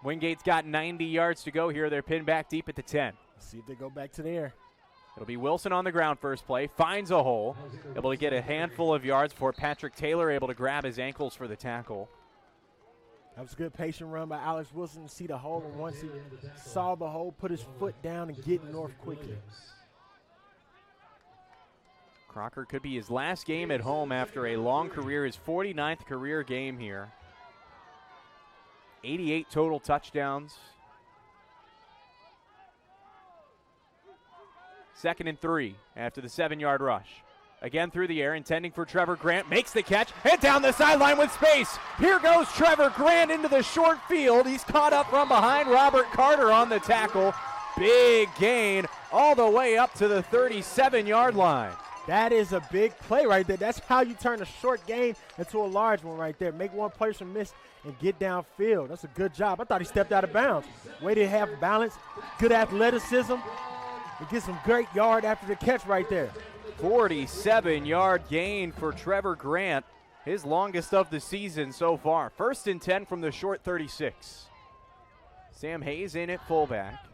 Wingate's got 90 yards to go here. They're pinned back deep at the 10. Let's see if they go back to the air. It'll be Wilson on the ground first play. Finds a hole. Able to get a handful of yards before Patrick Taylor able to grab his ankles for the tackle. That was a good patient run by Alex Wilson to see the hole. And once he saw the hole, put his foot down and get north quickly. Crocker could be his last game at home after a long career, his 49th career game here. 88 total touchdowns. 2nd and 3 after the 7-yard rush. Again through the air, intending for Trevor Grant. Makes the catch, and down the sideline with space. Here goes Trevor Grant into the short field. He's caught up from behind. Robert Carter on the tackle. Big gain all the way up to the 37-yard line. That is a big play right there. That's how you turn a short gain into a large one right there. Make one person miss and get downfield. That's a good job. I thought he stepped out of bounds. Way to have balance, good athleticism, and get some great yard after the catch right there. 47-yard gain for Trevor Grant, his longest of the season so far. 1st and 10 from the short 36. Sam Hayes in at fullback.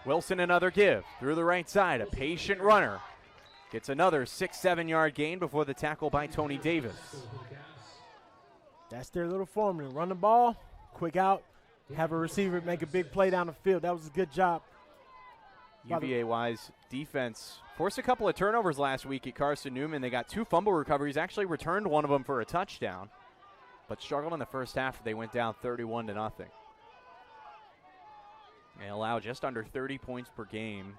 Wilson another give through the right side. A patient runner. Gets another 6-7-yard gain before the tackle by Tony Davis. That's their little formula. Run the ball, quick out, have a receiver make a big play down the field. That was a good job. UVA-wise defense forced a couple of turnovers last week at Carson Newman. They got 2 fumble recoveries, actually returned one of them for a touchdown, but struggled in the first half. They went down 31-0. They allow just under 30 points per game,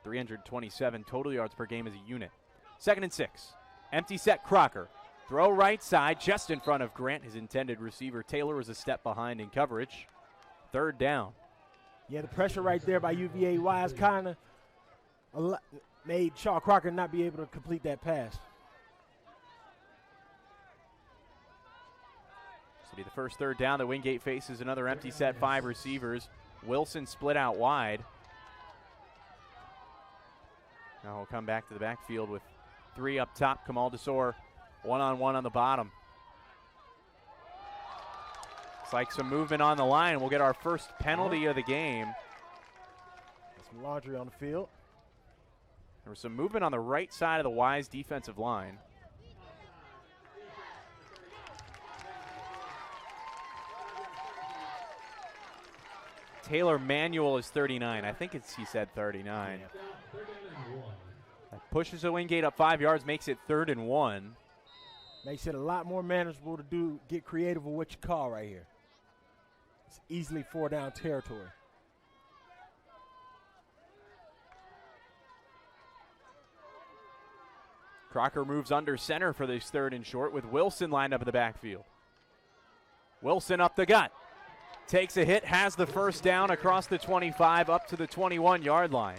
327 total yards per game as a unit. 2nd and 6. Empty set, Crocker. Throw right side, just in front of Grant. His intended receiver, Taylor, was a step behind in coverage. 3rd down. Yeah, the pressure right there by UVA-wise kind of made Shaw Crocker not be able to complete that pass. This will be the first 3rd down that Wingate faces. Another empty set, 5 receivers. Wilson split out wide. Now we'll come back to the backfield with 3 up top. Kamal Desor, one-on-one on the bottom. Looks like some movement on the line. We'll get our first penalty of the game. Some laundry on the field. There was some movement on the right side of the Wise defensive line. Taylor Manuel is 39. I think he said 39. Yeah. That pushes the Wingate up 5 yards, makes it 3rd and 1. Makes it a lot more manageable to get creative with what you call right here. It's easily 4-down territory. Crocker moves under center for this 3rd and short with Wilson lined up in the backfield. Wilson up the gut. Takes a hit, has the first down across the 25 up to the 21-yard line.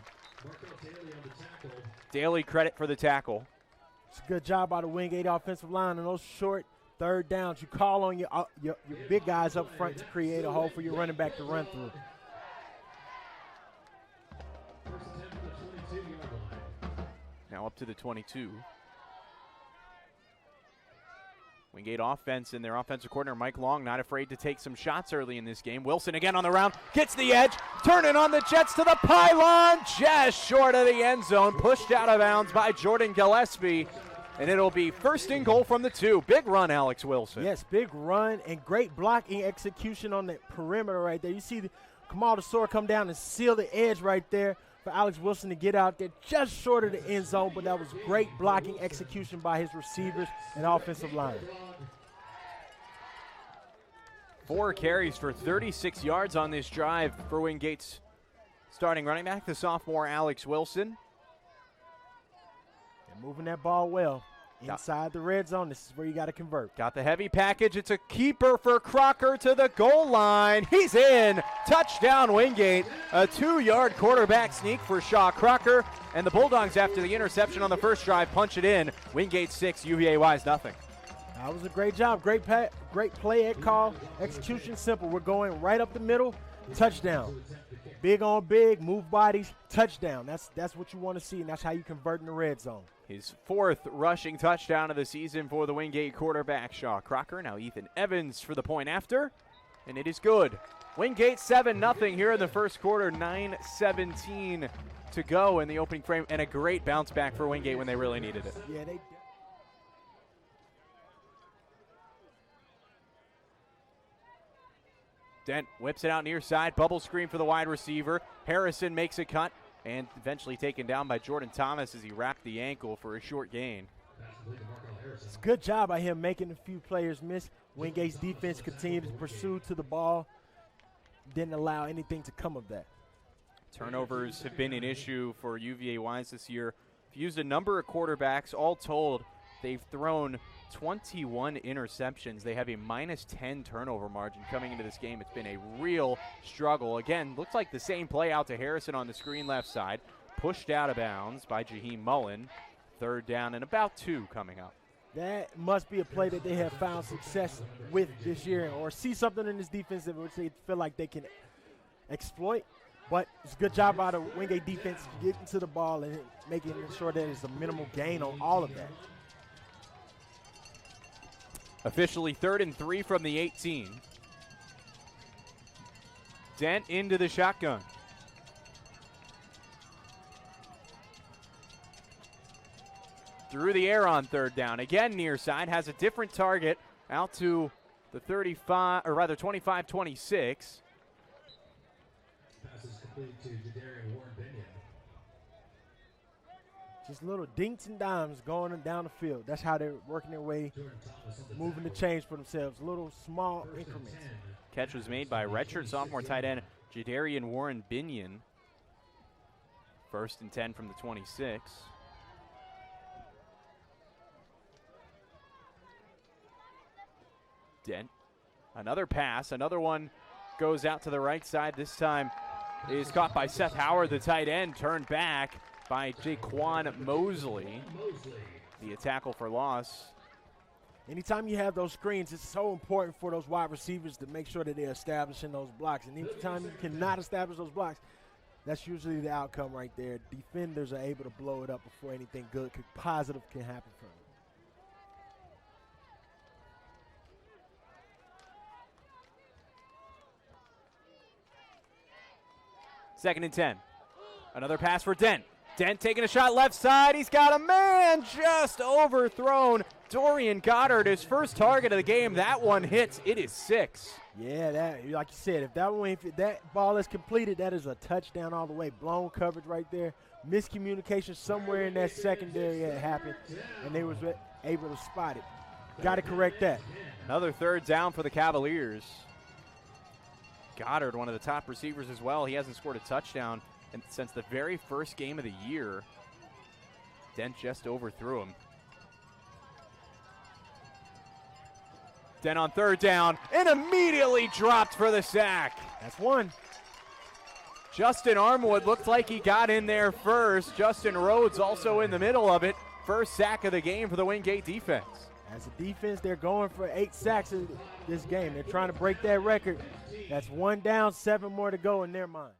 Daly credit for the tackle. It's a good job by the Wingate offensive line on those short 3rd downs. You call on your big guys up front to create a hole for your running back to run through. Now up to the 22. Wingate offense and their offensive coordinator, Mike Long, not afraid to take some shots early in this game. Wilson again on the round, gets the edge, turning on the Jets to the pylon, just short of the end zone, pushed out of bounds by Jordan Gillespie, and it'll be 1st and goal from the 2. Big run, Alex Wilson. Yes, big run and great blocking execution on that perimeter right there. You see Kamal Desor come down and seal the edge right there for Alex Wilson to get out there just short of the end zone, but that was great blocking execution by his receivers and offensive line. 4 carries for 36 yards on this drive for Wingate's starting running back, the sophomore Alex Wilson. They're moving that ball well. Inside the red zone, this is where you got to convert. Got the heavy package. It's a keeper for Crocker to the goal line. He's in. Touchdown Wingate. A 2-yard quarterback sneak for Shaw Crocker. And the Bulldogs, after the interception on the first drive, punch it in. Wingate 6, UVA-wise nothing. That was a great job. Great play call. Execution simple. We're going right up the middle. Touchdown. Big on big, move bodies, touchdown. That's what you want to see, and that's how you convert in the red zone. His 4th rushing touchdown of the season for the Wingate quarterback, Shaw Crocker. Now Ethan Evans for the point after, and it is good. Wingate 7-0 here in the first quarter, 9:17 to go in the opening frame, and a great bounce back for Wingate when they really needed it. Yeah, they. Dent whips it out near side, bubble screen for the wide receiver. Harrison makes a cut and eventually taken down by Jordan Thomas as he wrapped the ankle for a short gain. It's a good job by him making a few players miss. Wingate's defense continued to pursue to the ball, didn't allow anything to come of that. Turnovers have been an issue for UVA Wise this year. If you used a number of quarterbacks, all told, they've thrown 21 interceptions. They have a -10 turnover margin coming into this game. It's been a real struggle. Again, looks like the same play out to Harrison on the screen left side. Pushed out of bounds by Jaheim Mullen. 3rd down and about 2 coming up. That must be a play that they have found success with this year, or see something in this defense that which they feel like they can exploit. But it's a good job by the Wingate defense getting to the ball and making sure that it's a minimal gain on all of that. Officially 3rd and 3 from the 18. Dent into the shotgun. Through the air on 3rd down. Again near side, has a different target out to the 35, or rather 25-26. Passes complete to Jadarian Warren-Binion. Just little dinks and dimes going down the field. That's how they're working their way, moving the chains for themselves. Little small increments. Catch was made by redshirt sophomore tight end Jadarian Warren-Binion. 1st and 10 from the 26. Dent. Another pass. Another one goes out to the right side. This time is caught by Seth Howard, the tight end. Turned back by Jaquan Mosley. The tackle for loss. Anytime you have those screens, it's so important for those wide receivers to make sure that they're establishing those blocks. And each time you cannot establish those blocks, that's usually the outcome right there. Defenders are able to blow it up before anything good, positive can happen from it. 2nd and 10. Another pass for Dent. Dent taking a shot left side. He's got a man just overthrown. Dorian Goddard, his first target of the game. That one hits. It is 6. Yeah, that, like you said, if that ball is completed, that is a touchdown all the way. Blown coverage right there. Miscommunication somewhere in that secondary had happened, and they was able to spot it. Got to correct that. Another 3rd down for the Cavaliers. Goddard, one of the top receivers as well. He hasn't scored a touchdown since the very first game of the year. Dent just overthrew him. Dent on 3rd down and immediately dropped for the sack. That's one. Justin Armwood looked like he got in there first. Justin Rhodes also in the middle of it. First sack of the game for the Wingate defense. As a defense, they're going for 8 sacks in this game. They're trying to break that record. That's 1 down, 7 more to go in their mind.